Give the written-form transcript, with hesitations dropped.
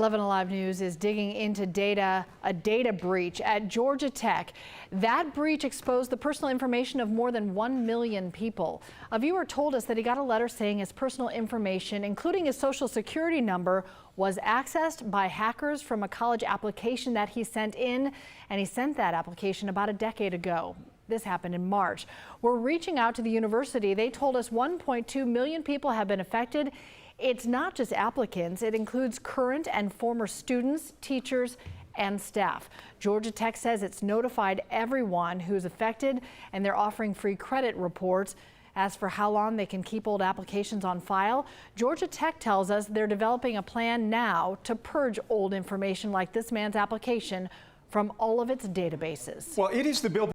11 Alive News is digging into a data breach at Georgia Tech. That breach exposed the personal information of more than 1 million people. A viewer told us that he got a letter saying his personal information, including his social security number, was accessed by hackers from a college application that he sent in, and he sent that application about a decade ago. This happened in March. We're reaching out to the university. They told us 1.2 million people have been affected. It's not just applicants, it includes current and former students, teachers, and staff. Georgia Tech says it's notified everyone who's affected, and they're offering free credit reports. As for how long they can keep old applications on file, Georgia Tech tells us they're developing a plan now to purge old information like this man's application from all of its databases. Well, it is the bill